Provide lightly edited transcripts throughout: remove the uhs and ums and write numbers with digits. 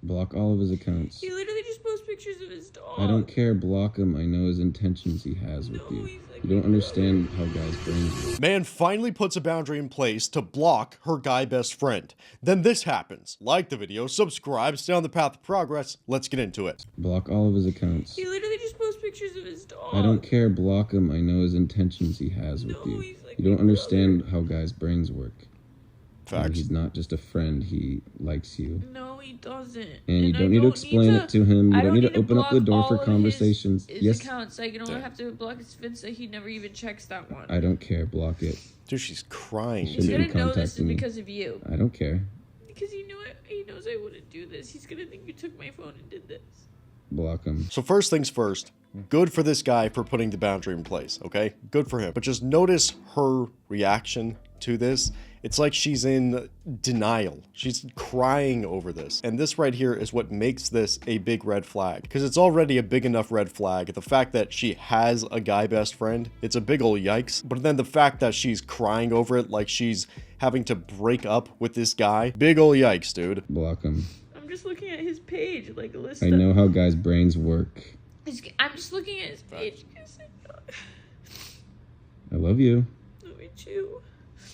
Block all of his accounts. He literally just posts pictures of his dog. I don't care, block him. I know his intentions he has with you. You don't understand how guys' brains work. Man finally puts a boundary in place to block her guy best friend. Then this happens. Like the video, subscribe, stay on the path of progress. Let's get into it. Block all of his accounts. He literally just posts pictures of his dog. I don't care, block him. I know his intentions he has with you. You don't understand how guys' brains work. Facts. He's not just a friend, he likes you. No, he doesn't. And you don't need to explain it to him. You don't need to open up the door for conversations. His accounts. I can only have to block his Finsta. He never even checks that one. I don't care, block it. Dude, she's crying. He's gonna know this is because of you. I don't care. Because he knows I wouldn't do this. He's gonna think you took my phone and did this. Block him. So first things first, good for this guy for putting the boundary in place, okay? Good for him. But just notice her reaction to this. It's like she's in denial. She's crying over this. And this right here is what makes this a big red flag. Because it's already a big enough red flag. The fact that she has a guy best friend, it's a big ol' yikes. But then the fact that she's crying over it like she's having to break up with this guy, big ol' yikes, dude. Block him. I'm just looking at his page, like a list. I know how guys' brains work. I'm just looking at his page. I love you. Love me too.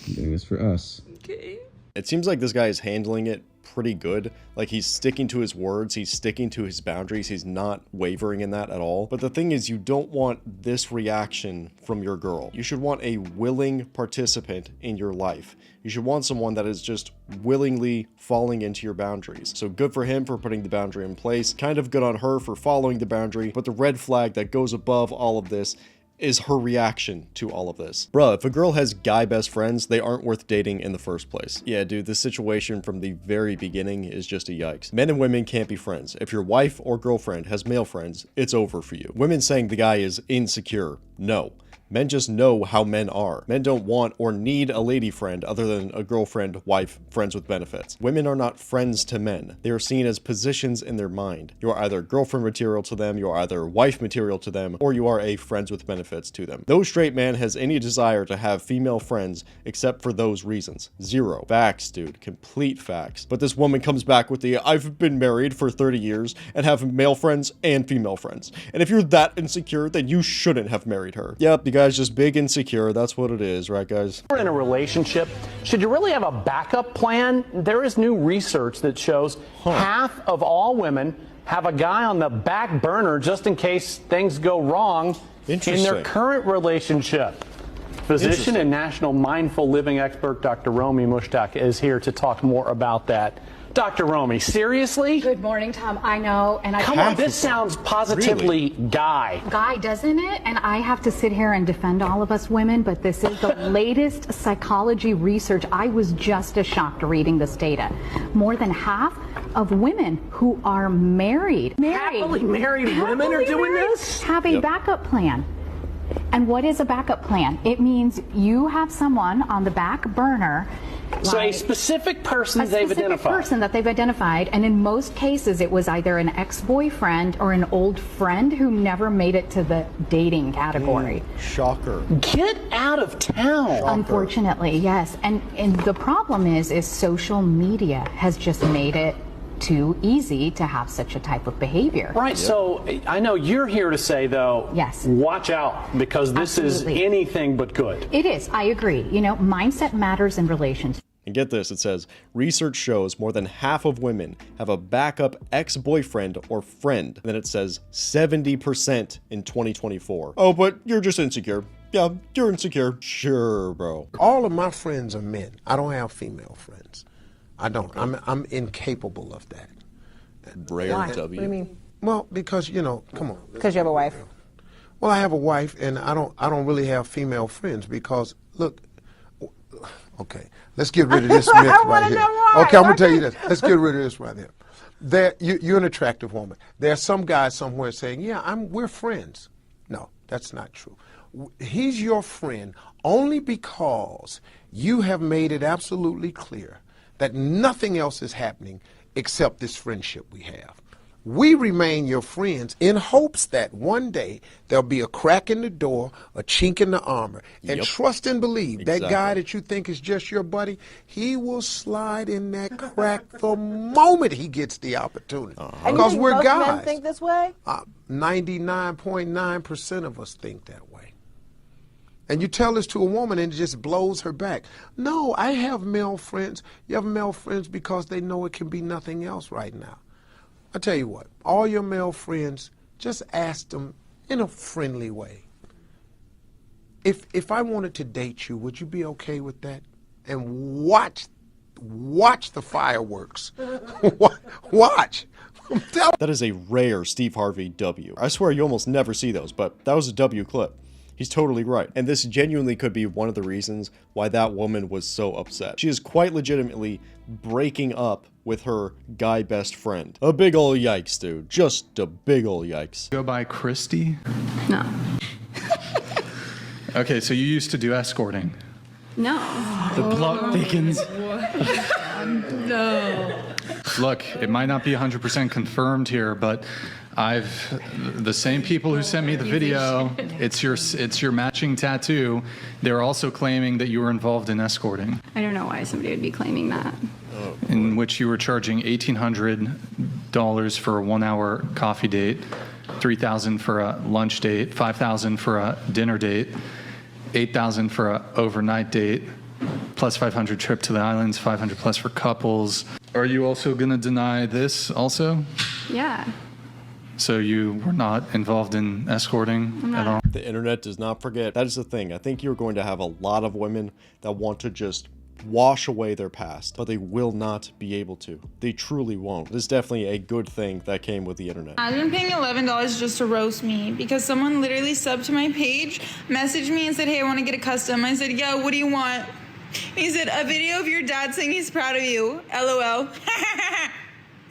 I'm doing this for us. Okay. It seems like this guy is handling it pretty good. Like, he's sticking to his words, he's sticking to his boundaries, he's not wavering in that at all. But the thing is, you don't want this reaction from your girl. You should want a willing participant in your life. You should want someone that is just willingly falling into your boundaries. So good for him for putting the boundary in place. Kind of good on her for following the boundary. But the red flag that goes above all of this is her reaction to all of this. Bruh, if a girl has guy best friends, they aren't worth dating in the first place. Yeah, dude, this situation from the very beginning is just a yikes. Men and women can't be friends. If your wife or girlfriend has male friends, it's over for you. Women saying the guy is insecure, no. Men just know how men are. Men don't want or need a lady friend other than a girlfriend, wife, friends with benefits. Women are not friends to men. They are seen as positions in their mind. You are either girlfriend material to them, you are either wife material to them, or you are a friends with benefits to them. No straight man has any desire to have female friends except for those reasons. Zero. Facts, dude. Complete facts. But this woman comes back with the, I've been married for 30 years and have male friends and female friends. And if you're that insecure, then you shouldn't have married her. Yep, the guy's just big insecure. That's what it is, right, guys? We're in a relationship. Should you really have a backup plan? There is new research that shows half of all women have a guy on the back burner just in case things go wrong in their current relationship. Physician and national mindful living expert Dr. Romy Mushtaq is here to talk more about that. Dr. Romy, seriously? Good morning, Tom. I know, and Come on, this sounds positively guy. Guy, doesn't it? And I have to sit here and defend all of us women, but this is the latest psychology research. I was just as shocked reading this data. More than half of women who are married, Happily married women are doing this? have a backup plan. And what is a backup plan? It means you have someone on the back burner. So a specific person they've identified. Person that they've identified, and in most cases it was either an ex-boyfriend or an old friend who never made it to the dating category. Shocker. Get out of town. Shocker. Unfortunately, yes. And the problem is social media has just made it too easy to have such a type of behavior. Right, so I know you're here to say, though, yes, watch out, because this is anything but good. It is, I agree. You know, mindset matters in relations. And get this, it says, research shows more than half of women have a backup ex-boyfriend or friend. And then it says 70% in 2024. Oh, but you're just insecure. Yeah, you're insecure. Sure, bro. All of my friends are men. I don't have female friends. I don't. Okay. I'm incapable of that. Rare Why? W. What do you mean? Well, because, you know, come on. Because you have a wife. Well, I have a wife, and I don't really have female friends because, look, okay, let's get rid of this myth right here. Okay, I'm gonna tell you this. Let's get rid of this right here. You're an attractive woman. There's some guy somewhere saying, yeah, we're friends. No, that's not true. He's your friend only because you have made it absolutely clear that nothing else is happening except this friendship we have. We remain your friends in hopes that one day there'll be a crack in the door, a chink in the armor. And trust and believe that guy that you think is just your buddy, he will slide in that crack the moment he gets the opportunity. Because we're most guys. Men think this way? 99.9% of us think that way. And you tell this to a woman and it just blows her back. No, I have male friends. You have male friends because they know it can be nothing else right now. I tell you what, all your male friends, just ask them in a friendly way. If I wanted to date you, would you be okay with that? And watch the fireworks. Watch. That is a rare Steve Harvey W. I swear you almost never see those, but that was a W clip. He's totally right. And this genuinely could be one of the reasons why that woman was so upset. She is quite legitimately breaking up with her guy best friend. A big ol' yikes, dude. Just a big ol' yikes. Go by Christy? No. Okay, so you used to do escorting. No. The plot thickens. No. Look, it might not be 100% confirmed here, but the same people who sent me the video, it's your matching tattoo. They're also claiming that you were involved in escorting. I don't know why somebody would be claiming that. In which you were charging $1,800 for a 1-hour coffee date, $3,000 for a lunch date, $5,000 for a dinner date, $8,000 for an overnight date, plus $500 trip to the islands, $500 plus for couples. Are you also going to deny this also? Yeah. So you were not involved in escorting at all? The internet does not forget. That is the thing. I think you're going to have a lot of women that want to just wash away their past, but they will not be able to. They truly won't. This is definitely a good thing that came with the internet. I've been paying $11 just to roast me because someone literally subbed to my page, messaged me and said, hey, I want to get a custom. I said, yeah, what do you want? He said, a video of your dad saying he's proud of you. LOL.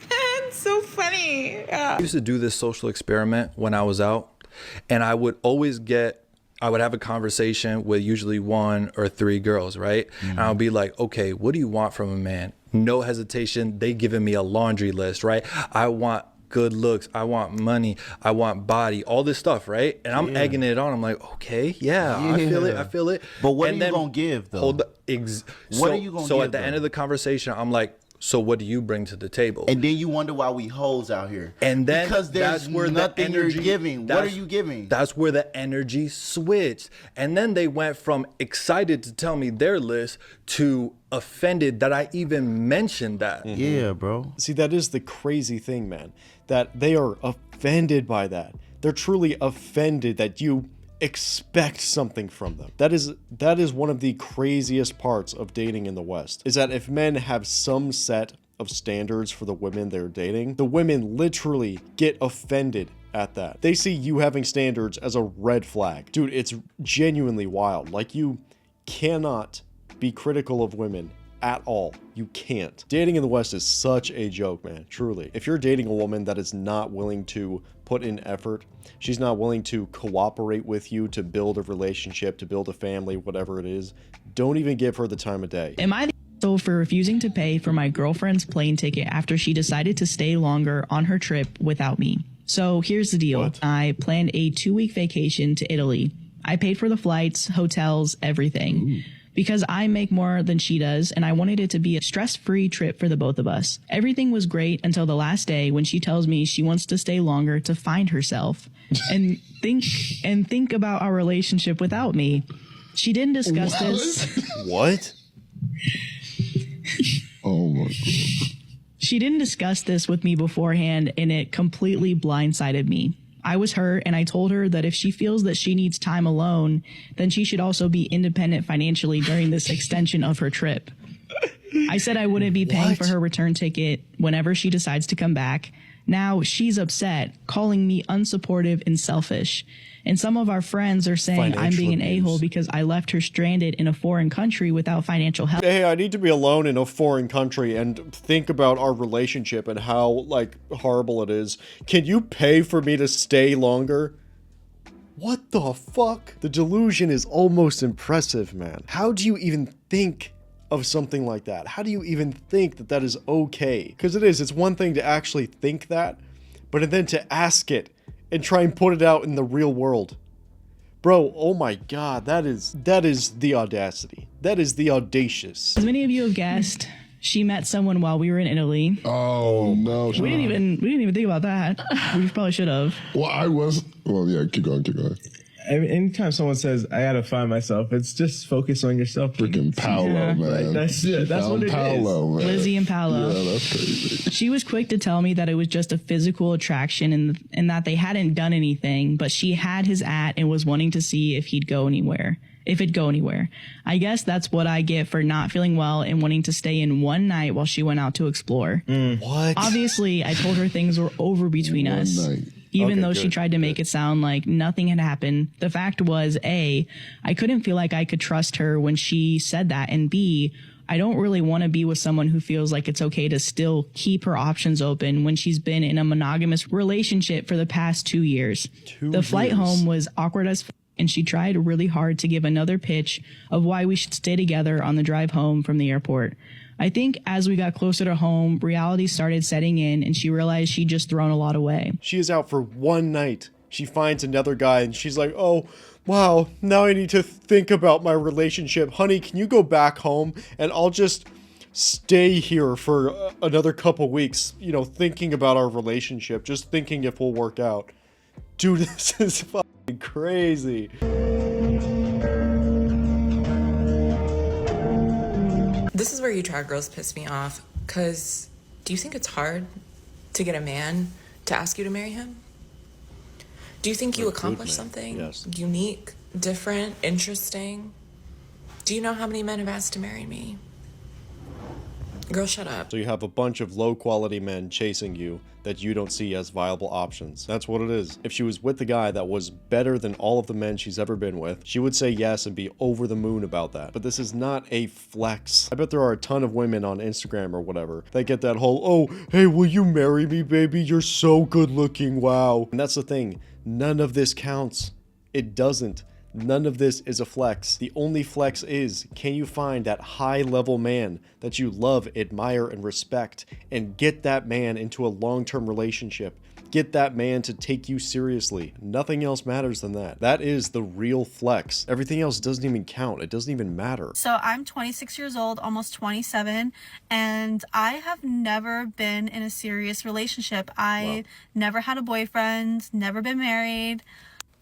It's so funny. Yeah. I used to do this social experiment when I was out, and I would have a conversation with usually 1 or 3 girls, right? And I'll be like, okay, what do you want from a man? No hesitation. They giving me a laundry list, right? I want good looks. I want money. I want body, all this stuff, right? And I'm egging it on. I'm like, okay, I feel it. But what are you going to give, though? What are you going to give? So at the end of the conversation, I'm like, so what do you bring to the table? And then you wonder why we hoes out here. And then because that's where nothing the energy, you're giving. What are you giving? That's where the energy switched. And then they went from excited to tell me their list to offended that I even mentioned that. Yeah, bro. See, that is the crazy thing, man. That they are offended by that. They're truly offended that you expect something from them. That is one of the craziest parts of dating in the West, is that if men have some set of standards for the women they're dating, the women literally get offended at that. They see you having standards as a red flag. Dude, it's genuinely wild. Like, you cannot be critical of women at all. You can't. Dating in the West is such a joke, man. Truly. If you're dating a woman that is not willing to put in effort, she's not willing to cooperate with you to build a relationship, to build a family, whatever it is, don't even give her the time of day. Am I the asshole for refusing to pay for my girlfriend's plane ticket after she decided to stay longer on her trip without me? So here's the deal. What? I planned a 2-week vacation to Italy. I paid for the flights, hotels, everything. Ooh. Because I make more than she does, and I wanted it to be a stress-free trip for the both of us. Everything was great until the last day when she tells me she wants to stay longer to find herself and think about our relationship without me. She didn't discuss this. What? Oh my God. She didn't discuss this with me beforehand, and it completely blindsided me. I was her, and I told her that if she feels that she needs time alone, then she should also be independent financially during this extension of her trip. I said I wouldn't be paying for her return ticket whenever she decides to come back. Now she's upset, calling me unsupportive and selfish. And some of our friends are saying I'm being an a-hole because I left her stranded in a foreign country without financial help. Hey, I need to be alone in a foreign country and think about our relationship and how, like, horrible it is. Can you pay for me to stay longer? What the fuck? The delusion is almost impressive, man. How do you even think of something like that? How do you even think that that is okay? Because it's one thing to actually think that, but but then to ask it and try and put it out in the real world. Bro, oh my God, that is the audacity. That is the audacious. As many of you have guessed, she met someone while we were in Italy. Oh no! We didn't even think about that. We probably should have. Well, yeah. Keep going. Anytime someone says, I gotta find myself, it's just focus on yourself. Freaking Paolo, man. Like, that's it. That's what it Paolo, is. Man. Lizzie and Paolo. Yeah, that's crazy. She was quick to tell me that it was just a physical attraction and that they hadn't done anything, but she had his and was wanting to see if it'd go anywhere. I guess that's what I get for not feeling well and wanting to stay in one night while she went out to explore. What? Obviously, I told her things were over between us. Night. Even though she tried to make it sound like nothing had happened. The fact was, A, I couldn't feel like I could trust her when she said that, and B, I don't really want to be with someone who feels like it's okay to still keep her options open when she's been in a monogamous relationship for the past 2 years. The flight home was awkward as and she tried really hard to give another pitch of why we should stay together on the drive home from the airport. I think as we got closer to home, reality started setting in and she realized she'd just thrown a lot away. She is out for one night. She finds another guy and she's like, oh, wow, now I need to think about my relationship. Honey, can you go back home and I'll just stay here for another couple weeks, you know, thinking about our relationship, just thinking if we'll work out. Dude, this is fucking crazy. This is where you try girls piss me off, because do you think it's hard to get a man to ask you to marry him? Do you think you accomplished something unique, different, interesting? Do you know how many men have asked to marry me? Girl, shut up. So you have a bunch of low-quality men chasing you that you don't see as viable options. That's what it is. If she was with the guy that was better than all of the men she's ever been with, she would say yes and be over the moon about that. But this is not a flex. I bet there are a ton of women on Instagram or whatever that get that whole, oh, hey, will you marry me, baby? You're so good looking, wow. And that's the thing. None of this counts. It doesn't. None of this is a flex. The only flex is, can you find that high-level man that you love, admire, and respect, and get that man into a long-term relationship? Get that man to take you seriously. Nothing else matters than that. That is the real flex. Everything else doesn't even count. It doesn't even matter. So I'm 26 years old, almost 27, and I have never been in a serious relationship. I never had a boyfriend, never been married.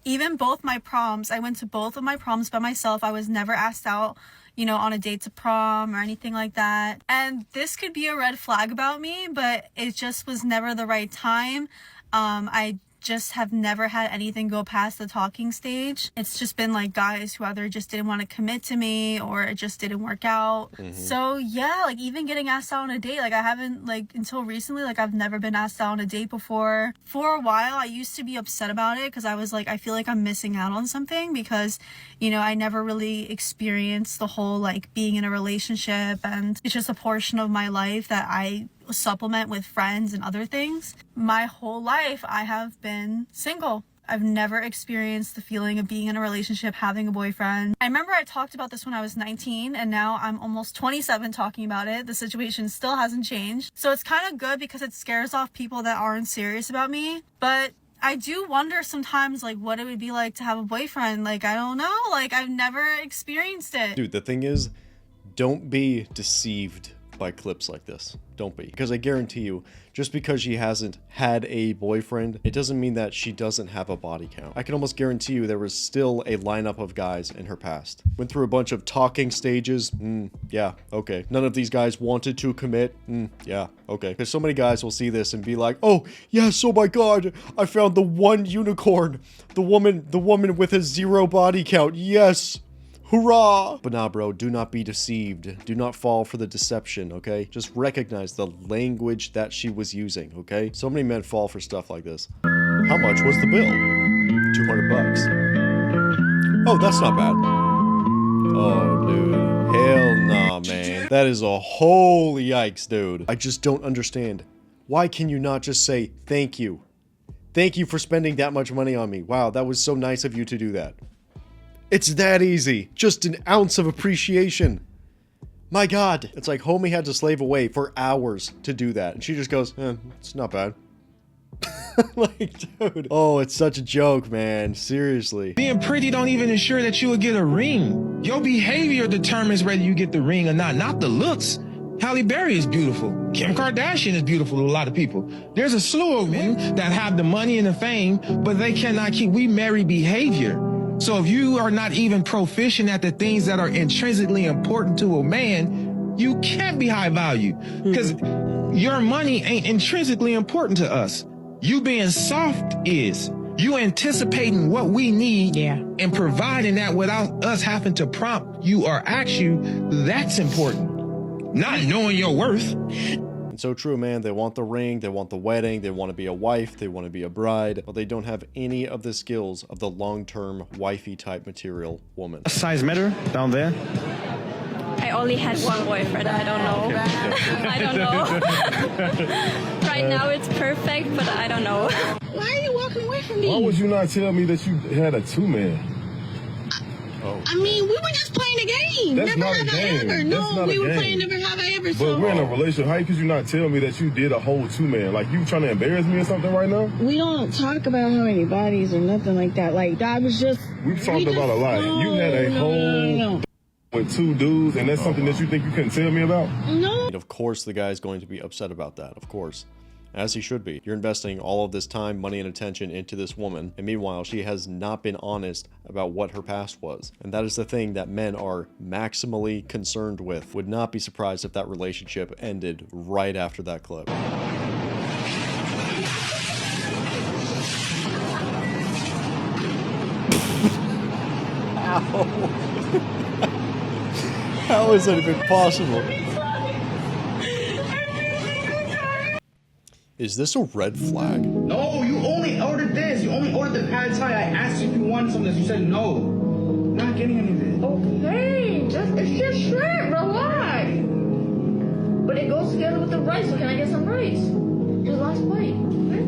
Even both my proms, I went to both of my proms by myself. I was never asked out, you know, on a date to prom or anything like that. And this could be a red flag about me, but it just was never the right time. I just have never had anything go past the talking stage. It's just been like guys who either just didn't want to commit to me or it just didn't work out. So yeah, like even getting asked out on a date, like I haven't, like until recently, like I've never been asked out on a date before. For a while, I used to be upset about it because I was like, I feel like I'm missing out on something because, you know, I never really experienced the whole like being in a relationship, and it's just a portion of my life that I supplement with friends and other things. My whole life I have been single. I've never experienced the feeling of being in a relationship, having a boyfriend. I remember I talked about this when I was 19 and now I'm almost 27 talking about it. The situation still hasn't changed. So it's kind of good because it scares off people that aren't serious about me. But I do wonder sometimes like what it would be like to have a boyfriend. Like, I don't know. Like, I've never experienced it. Dude, the thing is, don't be deceived by clips like this. Don't be. Because I guarantee you, just because she hasn't had a boyfriend, it doesn't mean that she doesn't have a body count. I can almost guarantee you there was still a lineup of guys in her past. Went through a bunch of talking stages. Yeah, okay. None of these guys wanted to commit. Yeah, okay. Because so many guys will see this and be like, oh, yes, oh my god, I found the one unicorn. The woman with a 0 body count. Yes. Hurrah! But nah, bro, do not be deceived. Do not fall for the deception, okay? Just recognize the language that she was using, okay? So many men fall for stuff like this. How much was the bill? 200 bucks. Oh, that's not bad. Oh, dude. Hell nah, man. That is a whole yikes, dude. I just don't understand. Why can you not just say, thank you? Thank you for spending that much money on me. Wow, that was so nice of you to do that. It's that easy. Just an ounce of appreciation. My god. It's like homie had to slave away for hours to do that. And she just goes, it's not bad. Like, dude. Oh, it's such a joke, man. Seriously. Being pretty don't even ensure that you will get a ring. Your behavior determines whether you get the ring or not the looks. Halle Berry is beautiful. Kim Kardashian is beautiful to a lot of people. There's a slew of men that have the money and the fame, but they cannot keep. We marry behavior. So if you are not even proficient at the things that are intrinsically important to a man, you can't be high value because your money ain't intrinsically important to us. You being soft is. You anticipating what we need and providing that without us having to prompt you or ask you, that's important. Not knowing your worth. And so true, man. They want the ring, they want the wedding, they want to be a wife, they want to be a bride, but they don't have any of the skills of the long-term wifey type material woman. A size matter down there? I only had one boyfriend. I don't know. I don't know. Right now it's perfect, but I don't know. Why are you walking away from me? Why would you not tell me that you had a two-man? I mean, we were just playing a game. That's Never not have a I game. ever. That's No, not we a were game. playing Never Have I Ever. But So we're in a relationship. How could you not tell me that you did a whole two-man? Like, you trying to embarrass me or something right now? we don't talk about how many bodies or nothing like that. Like, that was just... We've talked about a lot. You had a whole with two dudes, and that's something that you think you couldn't tell me about? No. And of course, the guy's going to be upset about that, of course. As he should be. You're investing all of this time, money, and attention into this woman, and meanwhile, she has not been honest about what her past was. And that is the thing that men are maximally concerned with. Would not be surprised if that relationship ended right after that clip. How is that even possible? Is this a red flag? No, you only ordered this. You only ordered the pad thai. I asked you if you wanted some of this. You said no. I'm not getting any of it. Okay, it's just shrimp. Relax. But it goes together with the rice. So can I get some rice? Just last bite. Okay?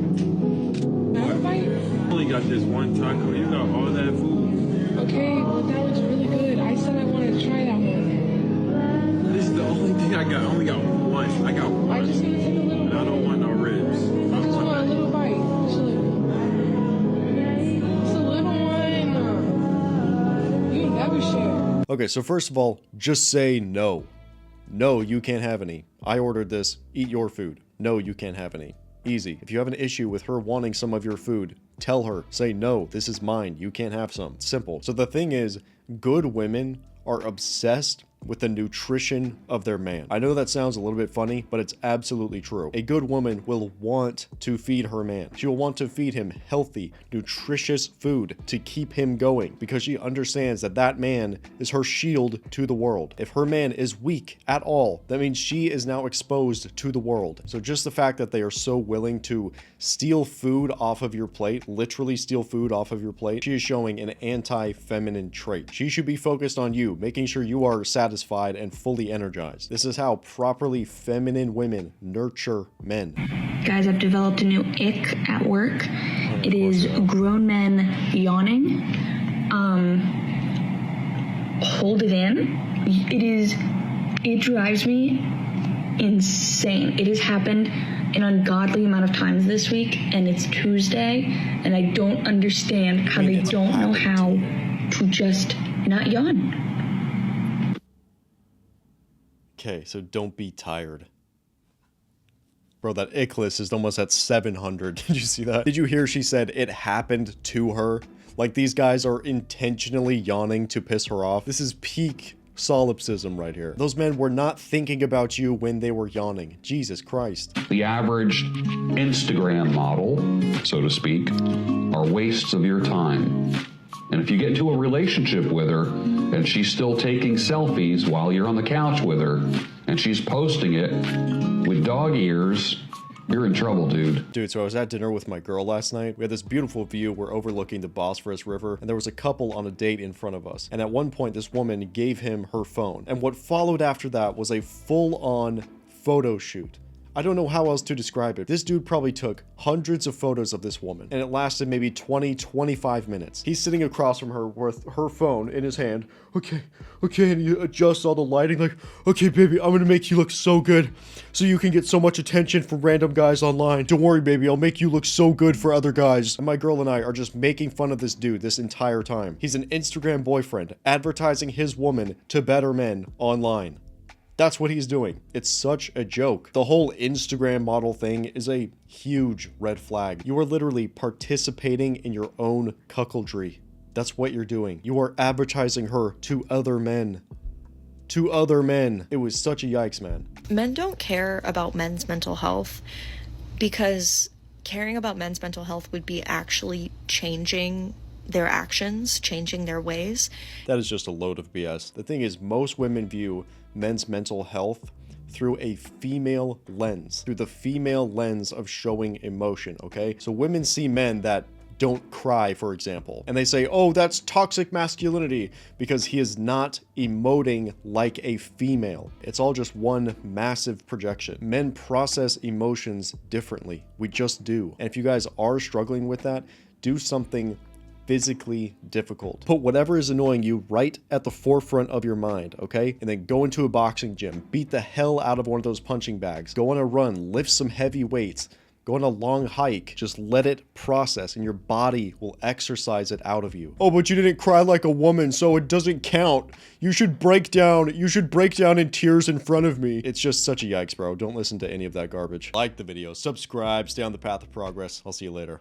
Last bite? I only got this one taco. You got all that food. Okay, well that was really good. I said I wanted to try that one. This is the only thing I got. I only got one. I got one. I just need to take a little. And I don't want no ribs. I just want a little bite. Just a little. It's a little one. You never share. Okay, so first of all, just say no. No, you can't have any. I ordered this. Eat your food. No, you can't have any. Easy. If you have an issue with her wanting some of your food, tell her. Say, no, this is mine. You can't have some. Simple. So the thing is, good women are obsessed with the nutrition of their man. I know that sounds a little bit funny, but it's absolutely true. A good woman will want to feed her man. She will want to feed him healthy, nutritious food to keep him going because she understands that that man is her shield to the world. If her man is weak at all, that means she is now exposed to the world. So just the fact that they are so willing to steal food off of your plate, literally steal food off of your plate, she is showing an anti-feminine trait. She should be focused on you, making sure you are satisfied and fully energized. This is how properly feminine women nurture men. Guys, I've developed a new ick at work. It is grown men yawning. Hold it in. It drives me insane. It has happened an ungodly amount of times this week, and it's Tuesday, and I don't understand how they don't know how to just not yawn. Okay, so don't be tired. Bro, that ick list is almost at 700. Did you see that? Did you hear she said it happened to her? Like these guys are intentionally yawning to piss her off. This is peak solipsism right here. Those men were not thinking about you when they were yawning. Jesus Christ. The average Instagram model, so to speak, are wastes of your time. And if you get into a relationship with her and she's still taking selfies while you're on the couch with her and she's posting it with dog ears, you're in trouble, dude. Dude, so I was at dinner with my girl last night. We had this beautiful view. We're overlooking the Bosphorus River, and there was a couple on a date in front of us. And at one point, this woman gave him her phone. And what followed after that was a full-on photo shoot. I don't know how else to describe it. This dude probably took hundreds of photos of this woman, and it lasted maybe 20-25 minutes. He's sitting across from her with her phone in his hand. Okay, and you adjust all the lighting, like, okay, baby, I'm gonna make you look so good so you can get so much attention from random guys online. Don't worry, baby, I'll make you look so good for other guys. And my girl and I are just making fun of this dude this entire time. He's an Instagram boyfriend advertising his woman to better men online. That's what he's doing. It's such a joke. The whole Instagram model thing is a huge red flag. You are literally participating in your own cuckoldry. That's what you're doing. You are advertising her to other men. To other men. It was such a yikes, man. Men don't care about men's mental health because caring about men's mental health would be actually changing their actions, changing their ways. That is just a load of BS. The thing is, most women view men's mental health through a female lens, through the female lens of showing emotion, okay? So women see men that don't cry, for example, and they say, oh, that's toxic masculinity because he is not emoting like a female. It's all just one massive projection. Men process emotions differently. We just do. And if you guys are struggling with that, do something physically difficult. Put whatever is annoying you right at the forefront of your mind, okay? And then go into a boxing gym, beat the hell out of one of those punching bags, go on a run, lift some heavy weights, go on a long hike, just let it process and your body will exercise it out of you. Oh, but you didn't cry like a woman, so it doesn't count. You should break down in tears in front of me. It's just such a yikes, bro. Don't listen to any of that garbage. Like the video, subscribe, stay on the path of progress. I'll see you later.